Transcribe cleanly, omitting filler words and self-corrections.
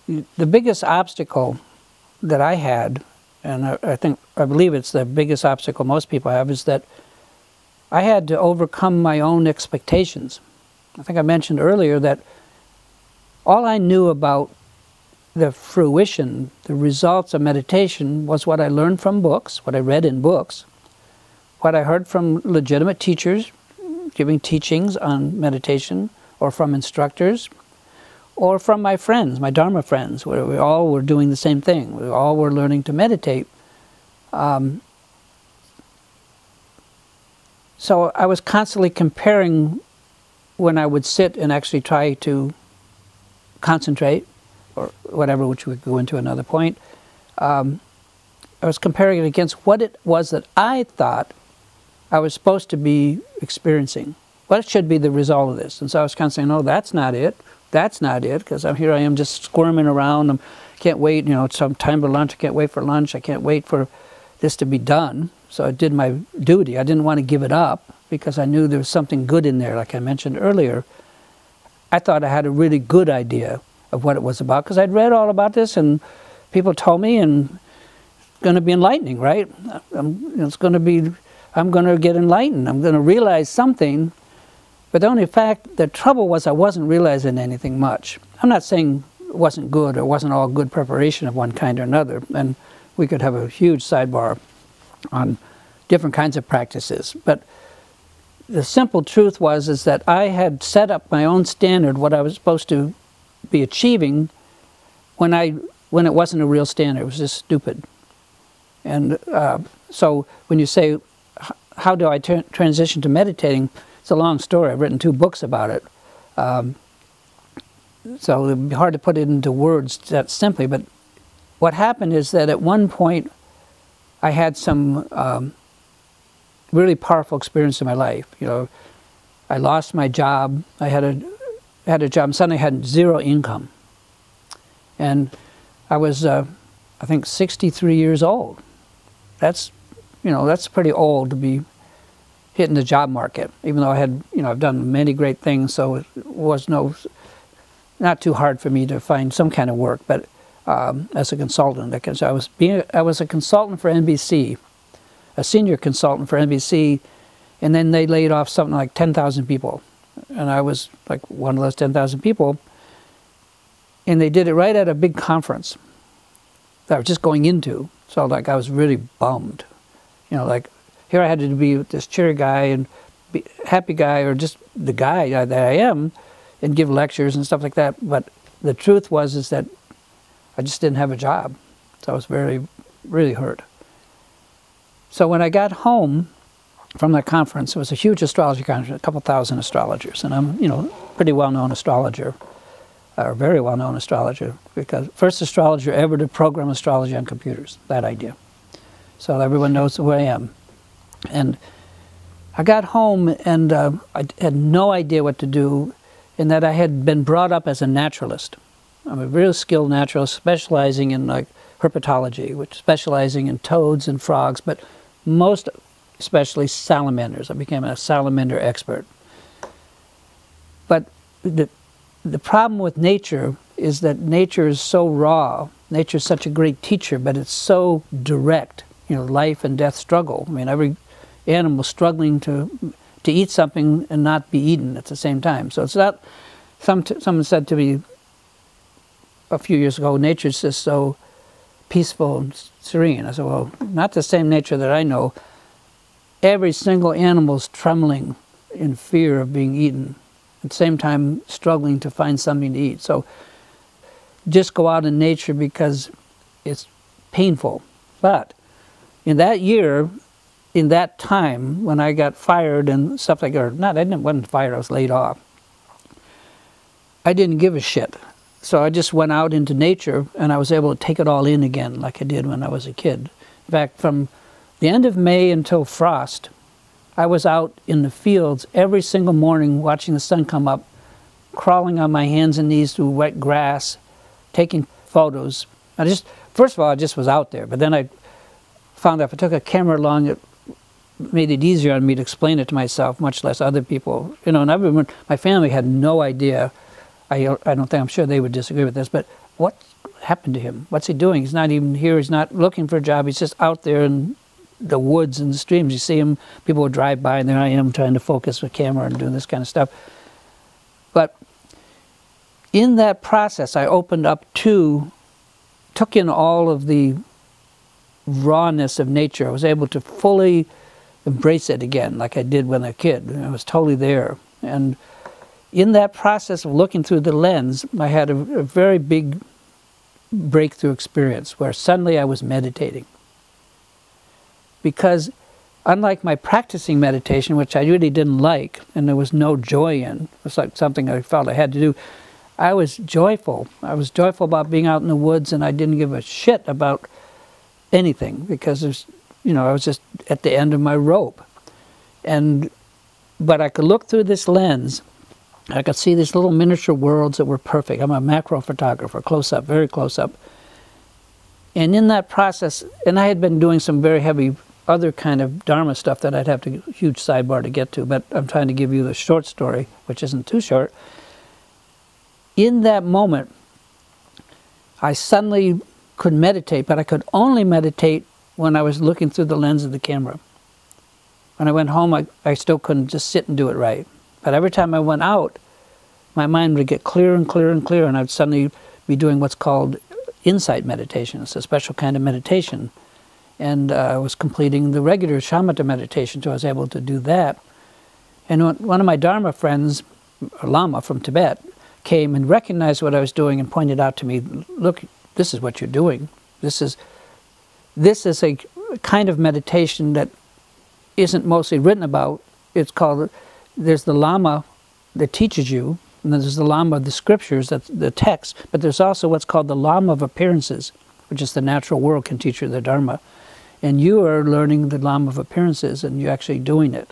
the biggest obstacle that I had, and I believe it's the biggest obstacle most people have, is that I had to overcome my own expectations. I think I mentioned earlier that all I knew about the fruition, the results of meditation, was what I learned from books, what I read in books, what I heard from legitimate teachers giving teachings on meditation, or from instructors, or from my friends, my Dharma friends, where we all were doing the same thing. We all were learning to meditate. So I was constantly comparing when I would sit and actually try to concentrate, or whatever, which we could go into another point. I was comparing it against what it was that I thought I was supposed to be experiencing. What should be the result of this? And so I was kind of saying, no, that's not it. That's not it, because here I am just squirming around. I can't wait, it's some time for lunch. I can't wait for lunch. I can't wait for this to be done. So I did my duty. I didn't want to give it up because I knew there was something good in there, like I mentioned earlier. I thought I had a really good idea of what it was about because I'd read all about this and people told me, and it's going to be enlightening, right? I'm going to get enlightened. I'm going to realize something. But the only fact, the trouble was I wasn't realizing anything much. I'm not saying it wasn't good or wasn't all good preparation of one kind or another. And we could have a huge sidebar on different kinds of practices. But the simple truth is that I had set up my own standard, what I was supposed to be achieving, when it wasn't a real standard. It was just stupid. And so when you say, how do I transition to meditating? It's a long story. I've written 2 books about it. So it'd be hard to put it into words that simply, but what happened is that at one point I had some really powerful experience in my life. I lost my job. I had a job and suddenly I had 0 income. And I was, I think, 63 years old. That's pretty old to be hitting the job market, even though I had, I've done many great things, so it was not too hard for me to find some kind of work, but as a consultant. I was a consultant for NBC, a senior consultant for NBC, and then they laid off something like 10,000 people. And I was like one of those 10,000 people, and they did it right at a big conference that I was just going into. So like I was really bummed. Here I had to be this cheery guy and be happy guy, or just the guy that I am, and give lectures and stuff like that. But the truth is that I just didn't have a job. So I was very, really hurt. So when I got home from that conference, it was a huge astrology conference, a couple thousand astrologers. And I'm, pretty well-known astrologer, or very well-known astrologer, because first astrologer ever to program astrology on computers, that idea. So everyone knows who I am. And I got home and I had no idea what to do, in that I had been brought up as a naturalist. I'm a real skilled naturalist, specializing in like herpetology, which specializing in toads and frogs, but most especially salamanders. I became a salamander expert. But the problem with nature is that nature is so raw. Nature is such a great teacher, but it's so direct. Life and death struggle. I mean, every animal struggling to eat something and not be eaten at the same time. So it's not, someone said to me a few years ago, nature's just so peaceful and serene. I said, well, not the same nature that I know. Every single animal's trembling in fear of being eaten, at the same time struggling to find something to eat. So just go out in nature because it's painful. But in that year, in that time, when I got fired and stuff like that, I wasn't fired, I was laid off. I didn't give a shit. So I just went out into nature and I was able to take it all in again like I did when I was a kid. In fact, from the end of May until frost, I was out in the fields every single morning watching the sun come up, crawling on my hands and knees through wet grass, taking photos. First of all, I just was out there, but then I found out if I took a camera along, it made it easier on me to explain it to myself, much less other people. And my family had no idea. I'm sure they would disagree with this, but what happened to him? What's he doing? He's not even here. He's not looking for a job. He's just out there in the woods and the streams. You see him, people will drive by, and there I am trying to focus with camera and doing this kind of stuff. But in that process, I opened up took in all of the rawness of nature. I was able to fully embrace it again, like I did when I was a kid. I was totally there. And in that process of looking through the lens, I had a very big breakthrough experience where suddenly I was meditating. Because unlike my practicing meditation, which I really didn't like, and there was no joy in, it was like something I felt I had to do, I was joyful. I was joyful about being out in the woods, and I didn't give a shit about anything because there's, I was just at the end of my rope. But I could look through this lens. I could see these little miniature worlds that were perfect. I'm a macro photographer, close up, very close up. And in that process, and I had been doing some very heavy other kind of Dharma stuff that I'd have to, huge sidebar to get to, but I'm trying to give you the short story, which isn't too short. In that moment, I suddenly could meditate, but I could only meditate when I was looking through the lens of the camera. When I went home, I still couldn't just sit and do it right. But every time I went out, my mind would get clearer and clearer and clearer, and I'd suddenly be doing what's called insight meditation. It's a special kind of meditation. And I was completing the regular shamatha meditation, so I was able to do that. And one of my Dharma friends, a Lama from Tibet, came and recognized what I was doing and pointed out to me, look, this is what you're doing. This is a kind of meditation that isn't mostly written about. It's called, there's the Lama that teaches you, and then there's the Lama of the scriptures, that's the text, but there's also what's called the Lama of appearances, which is the natural world can teach you the Dharma. And you are learning the Lama of appearances, and you're actually doing it.